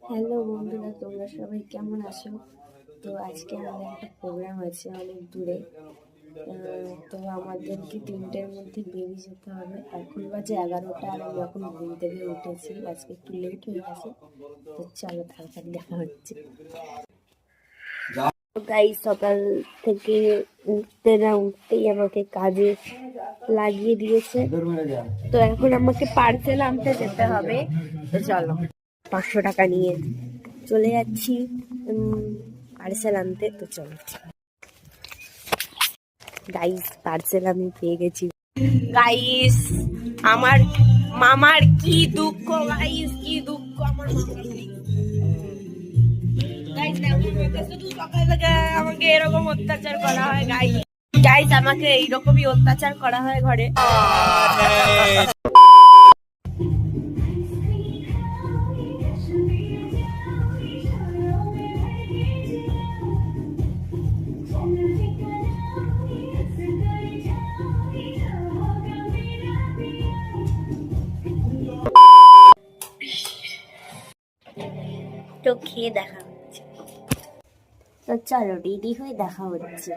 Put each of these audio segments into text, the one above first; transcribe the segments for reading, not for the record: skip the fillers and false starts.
Hello বন্ধুরা, তোমরা সবাই কেমন আছো? তো আজকে আমাদের একটা প্রোগ্রাম আছে অনেক দূরে। তো আমাদেরকে 3টের মধ্যে বেরিয়ে যেতে হবে। এখন বাজে 11টা আর আমি এখন ঘুম থেকে উঠেছি, আজকে একটু লেট হয়ে গেছে। তো চলো তাড়াতাড়ি দেখা হচ্ছে। গাইস, সকাল থেকে উঠতে না উঠতেই আমাকে কাজে লাগিয়ে দিয়েছে। তো এখন আমাকে পার্সেল আনতে যেতে হবে। তো চলো, 500 টাকা নিয়ে চলে যাচ্ছি পার্সেল আনতে। তো চলো গাইস, পার্সেল আমি পেয়ে গেছি। গাইস, আমার মামার কি দুঃখ, গাইস কি দুঃখ আমার মামার। গাইস দেখো, শুধু সকাল থেকে আমাকে এরকম অত্যাচার করা হয়। গাইস আমাকে এইরকমই অত্যাচার করা হয় ঘরে। তো খেয়ে দেখা হচ্ছে। তো চলো রেডি হয়ে দেখা হচ্ছে।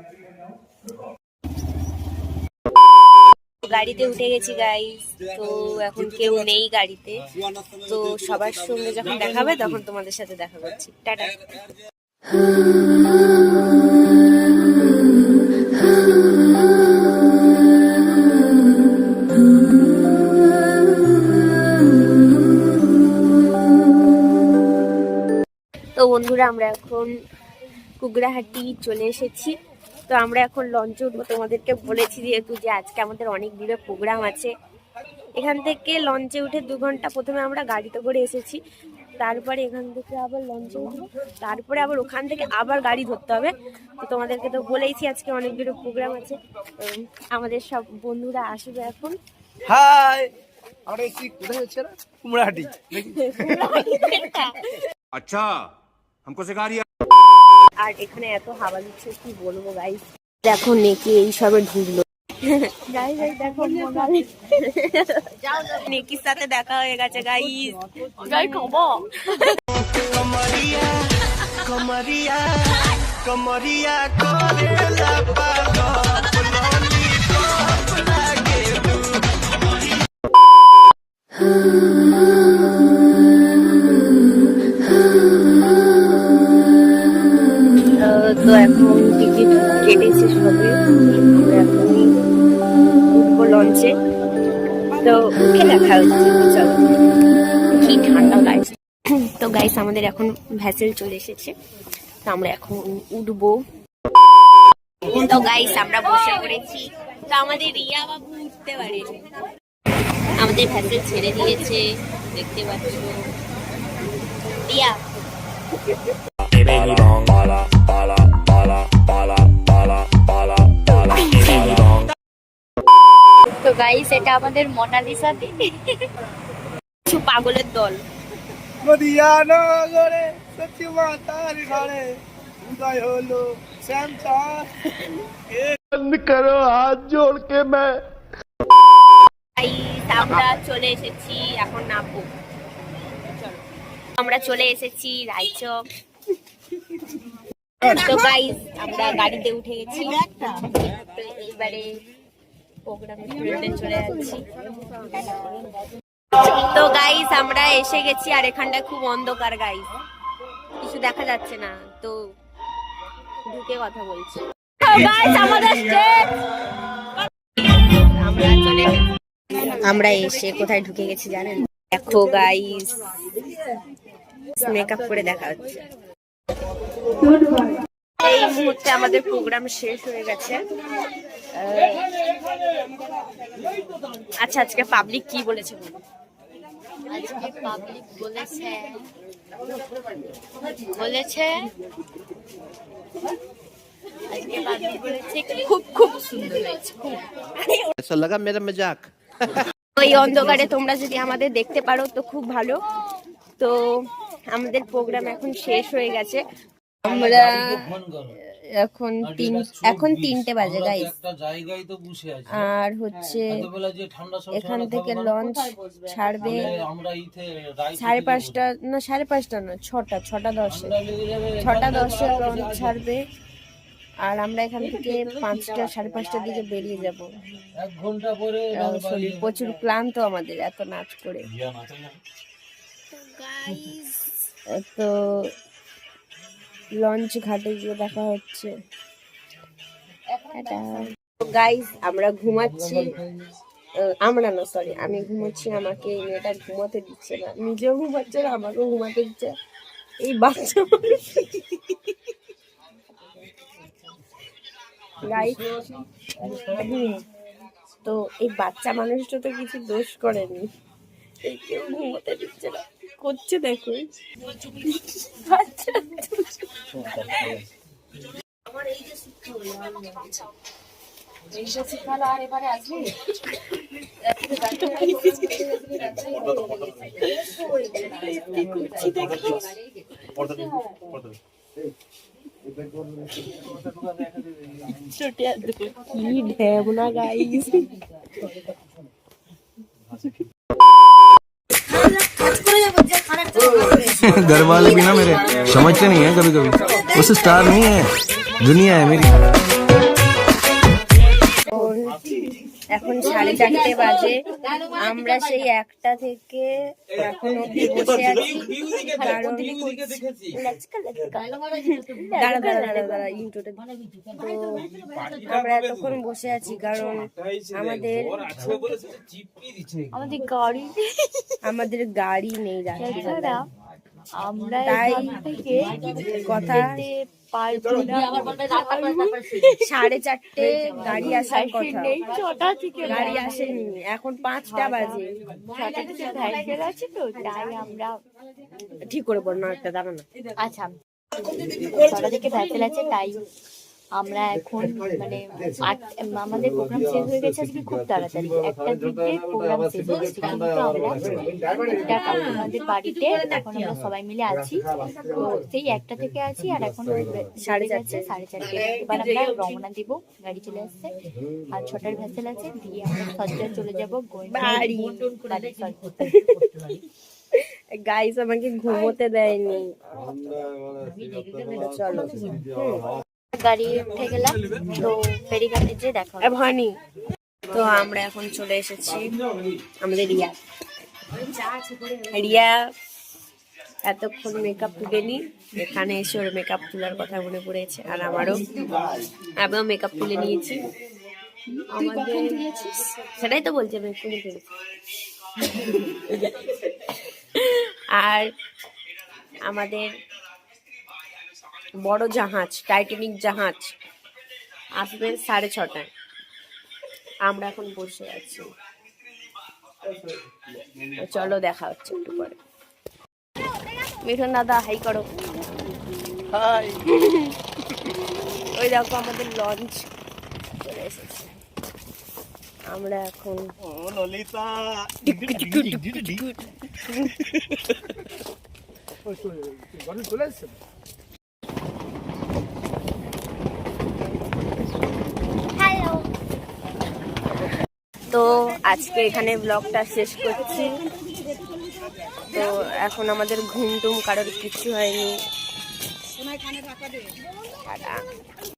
গাড়িতে উঠে গেছি গাইস। তো এখন কেউ নেই গাড়িতে। তো সবার সঙ্গে যখন দেখা হবে তখন তোমাদের সাথে দেখা করছি। টাটা। তো বন্ধুরা, আমরা এখন কুগড়াহাটি চলে এসেছি। তো আমরা এখন লঞ্চে উঠবো। তোমাদেরকে বলেছি যেহেতু যে আজকে আমাদের অনেক দূরে প্রোগ্রাম আছে। এখান থেকে লঞ্চে উঠে 2 ঘন্টা প্রথমে আমরা গাড়িতে করে এসেছি, তারপরে এখান থেকে আবার লঞ্চে উঠবো, তারপরে আবার ওখান থেকে আবার গাড়ি ধরতে হবে। তো তোমাদেরকে তো বলেইছি আজকে অনেক দূরে প্রোগ্রাম আছে। আমাদের সব বন্ধুরা আসবে এখন। হাই, আমরা এসেছি কোথায় হচ্ছে না, কুমড়াহাটি। अच्छा हमको सिखा रही है। আর এখানে এত হাওয়া দিচ্ছে কি বলবো গাইস। দেখো নেকি এই সবে ঢুকলো। গাইস দেখো নেকির সাথে দেখা হয়ে গেছে গাইস। জয় খবর। কমরিয়া কমরিয়া কমরিয়া করেলা পাগল ফুলনি কোপ লাগে তো এখন টিকিট কেটেছে সবে। এখনই উঠবো লঞ্চে। তো উঠে দেখা হচ্ছে। চলো, কি ঠান্ডা গাইস। তো গাইস আমাদের এখন ভ্যাসেল চলে এসেছে। তো আমরা এখন উঠবো। তো গাইস আমরা বসে পড়েছি। তো আমাদের রিয়া বাবু উঠতে পারেনি, আমাদের ভ্যাসেল ছেড়ে দিয়েছে, দেখতে পাচ্ছ। রিয়া তো গাইস এটা আমাদের মোনালিসা দিদি। কিছু পাগলের দল। নদিয়া নগরে সত্যি মাতার ঘরে উদয় হলো শ্যামচাঁদ। বন্ধ করো হাত জোড় কে मैं। গাইস আমরা চলে এসেছি, এখন নামবো। চলো, আমরা চলে এসেছি রায়চক। তো গাইস আমরা গাড়িতে উঠে গেছি। এবারে প্রোগ্রামে চলে যাচ্ছি। তো গাইস আমরা এসে গেছি, আর এখানটা খুব অন্ধকার গাইস, কিছু দেখা যাচ্ছে না। তো ঢুকে কথা বলছি। আমরা এসে কোথায় ঢুকে গেছি জানেন? দেখো গাইস, মেকআপ করে দেখা হচ্ছে। এই মুহূর্তে আমাদের প্রোগ্রাম শেষ হয়ে গেছে। আচ্ছা, আজকে পাবলিক কি বলেছে? আজকে পাবলিক বলেছে আজকে পাবলিক বলেছে খুব খুব সুন্দর হয়েছে। ऐसा लगा मेरा मजाक। ওই অন্ধকারে তোমরা যদি আমাদের দেখতে পারো তো খুব ভালো। তো আমাদের প্রোগ্রাম এখন শেষ হয়ে গেছে। আমরা এখন এখন 3টে বাজে গাইস। একটা জায়গায় তো বসে আছি আর হচ্ছে এতবেলা যে ঠান্ডা সব এখান থেকে লঞ্চ ছাড়বে আমরা ইতে রাইট 5:30 না 5:30 না 6টা 6:10 লেগে যাবে 6:10 লঞ্চ ছাড়বে। আর আমরা এখান থেকে 5টা 5:30টার দিকে বেরিয়ে যাব। 1 ঘন্টা পরে শরীর প্রচুর ক্লান্ত আমাদের এত নাচ করে। তো লঞ্চ ঘাটে গিয়ে দেখা হচ্ছে। গাইস আমরা ঘুমাচ্ছি, আমরা না সরি আমি ঘুমাচ্ছি, আমাকে এই মেয়েটা ঘুমাতে দিচ্ছে না, নিজেও ঘুমাচ্ছে না আমাকেও ঘুমাতে দিচ্ছে না। এই বাচ্চা গাইস তো এই বাচ্চা মানুষটা তো কিছু দোষ করেনি, এই কেউ ঘুমাতে দিচ্ছে না, করছে দেখো আমার এই যে শিক্ষা হলো এইসব শিক্ষা হলো। আর এবারে আসবি কি ঢেবনা গাইস। घर वाले भी ना मेरे समझते नहीं है कभी कभी, उस स्टार नहीं है, दुनिया है मेरी। এখন 4:30 বাজে, আমরা সেই 1টা থেকে এখন অব্দি বসে আছি। কারণ দাঁড়া ইন্ট্রোটা তো আমরা এতক্ষণ বসে আছি কারণ আমাদের গাড়ি নেই রাত্রিবেলা। আমরা তাই কথা 4:30 গাড়ি আসার কথা, গাড়ি আসেনি, এখন 5টা বাজে। আমরা ঠিক করে বল না একটা দাঁড়া না। আচ্ছা 6টা থেকে ভ্যাসেল আছে, তাই আমরা এখন মানে আমাদের প্রোগ্রাম শেষ হয়ে গেছে আজকে খুব তাড়াতাড়ি, 1টার দিকে প্রোগ্রাম শেষ হয়েছে, কিন্তু আমরা একটা কাকুমাদের বাড়িতে এখন আমরা সবাই মিলে আছি। তো সেই 1টা থেকে আছি আর এখন 4:30 এবার আমরা রওনা দিব, গাড়ি চলে আসছে। আর 6টার ভ্যাসেল আছে, দিয়ে আমরা সজ্জায় চলে যাবো বাড়ি। গাইস আমাকে ঘুমোতে দেয়নি, চলো গাড়ি উঠে গেলাম। তো ফেরিঘাটে যে দেখা ভানি। তো আমরা এখন চলে এসেছি আমাদের রিয়া এতক্ষণ মেকআপ তুলেনি, এখানে এসে ওর মেকআপ তোলার কথা মনে পড়েছে। আর আমিও মেকআপ তুলে নিয়েছি। আমাদের সেটাই তো বলছি আমি তুলে ফেলেছি। আর আমাদের বড় জাহাজ টাইটানিক জাহাজ আসবে 6:30টায়। আমরা এখন বসে আছি, চলো দেখা হচ্ছে একটু পরে। মিঠুন দাদা হাই করো। হাই ওই দেখো আমাদের লঞ্চ চলে এসেছে। আমরা এখন ও ললিতা চলে এসেছে। তো আজকে এখানে ব্লগটা শেষ করছি। তো এখন আমাদের ঘুম টুম কারোর কিছু হয়নি।